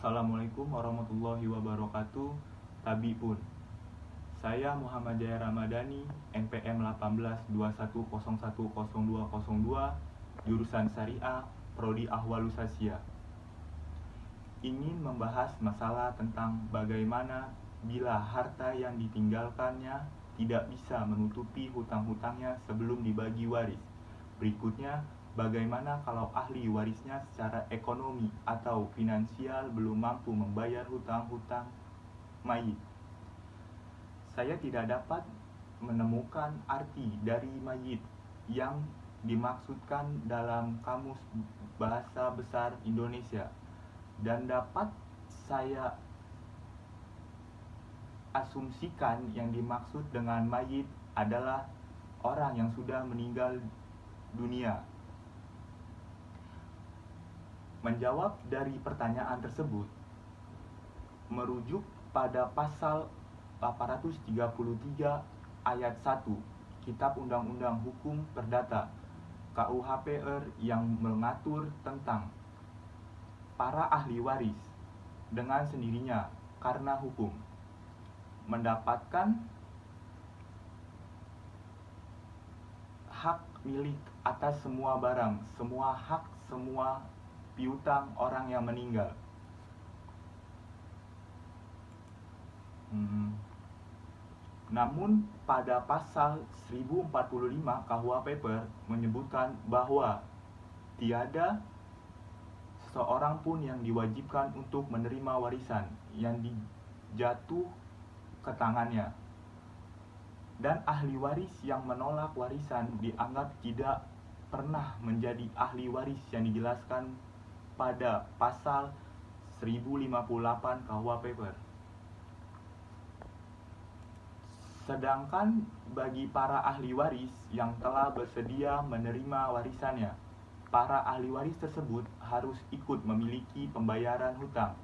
Assalamualaikum warahmatullahi wabarakatuh. Tabiun. Saya Muhammad Jaya Ramadhani, NPM 1821010202, jurusan Syariah, Prodi Ahwalusasia. Ingin membahas masalah tentang bagaimana bila harta yang ditinggalkannya tidak bisa menutupi hutang-hutangnya sebelum dibagi waris. Berikutnya, bagaimana kalau ahli warisnya secara ekonomi atau finansial belum mampu membayar hutang-hutang mayit. Saya tidak dapat menemukan arti dari mayit yang dimaksudkan dalam Kamus Bahasa Besar Indonesia, dan dapat saya asumsikan yang dimaksud dengan mayit adalah orang yang sudah meninggal dunia. Menjawab dari pertanyaan tersebut merujuk pada pasal 833 ayat 1 Kitab Undang-Undang Hukum Perdata KUHP RI yang mengatur tentang para ahli waris dengan sendirinya karena hukum mendapatkan hak milik atas semua barang, semua hak, semua piutang orang yang meninggal. Namun pada pasal 1045 KUHP menyebutkan bahwa tiada seorang pun yang diwajibkan untuk menerima warisan yang dijatuh ke tangannya, dan ahli waris yang menolak warisan dianggap tidak pernah menjadi ahli waris yang dijelaskan pada pasal 1058 KUHP. Sedangkan bagi para ahli waris yang telah bersedia menerima warisannya, para ahli waris tersebut harus ikut memiliki pembayaran hutang,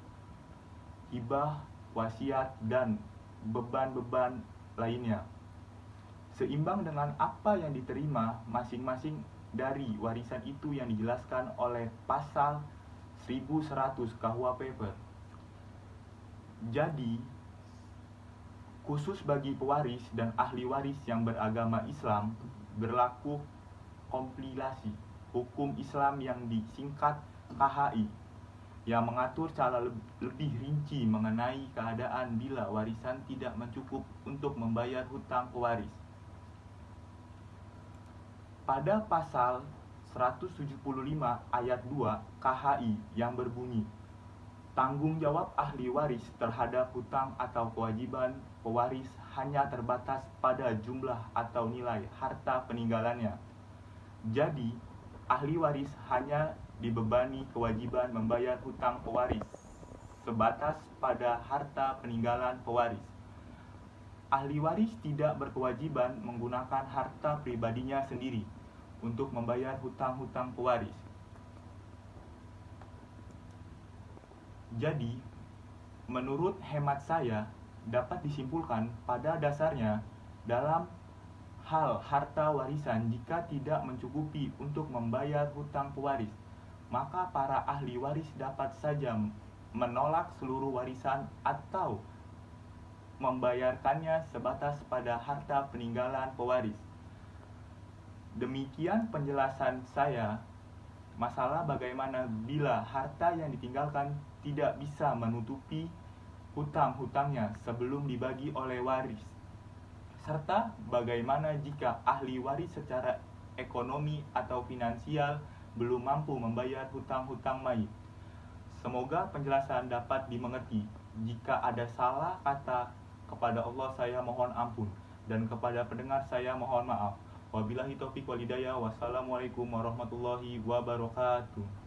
hibah, wasiat, dan beban-beban lainnya, seimbang dengan apa yang diterima masing-masing dari warisan itu yang dijelaskan oleh pasal 1100 KUHP. Jadi, khusus bagi pewaris dan ahli waris yang beragama Islam berlaku kompilasi hukum Islam yang disingkat KHI, yang mengatur secara lebih rinci mengenai keadaan bila warisan tidak mencukup untuk membayar hutang pewaris. Pada pasal 175 ayat 2 KHI yang berbunyi, tanggung jawab ahli waris terhadap hutang atau kewajiban pewaris hanya terbatas pada jumlah atau nilai harta peninggalannya. Jadi, ahli waris hanya dibebani kewajiban membayar hutang pewaris sebatas pada harta peninggalan pewaris. Ahli waris tidak berkewajiban menggunakan harta pribadinya sendiri untuk membayar hutang-hutang pewaris. Jadi, menurut hemat saya, dapat disimpulkan pada dasarnya dalam hal harta warisan jika tidak mencukupi untuk membayar hutang pewaris, maka para ahli waris dapat saja menolak seluruh warisan atau membayarkannya sebatas pada harta peninggalan pewaris. Demikian penjelasan saya masalah bagaimana bila harta yang ditinggalkan tidak bisa menutupi hutang-hutangnya sebelum dibagi oleh waris, serta bagaimana jika ahli waris secara ekonomi atau finansial belum mampu membayar hutang-hutang mayit. Semoga penjelasan dapat dimengerti. Jika ada salah kata, kepada Allah saya mohon ampun, dan kepada pendengar saya mohon maaf. Wabillahi taufiq wal hidayah. Wassalamualaikum warahmatullahi wabarakatuh.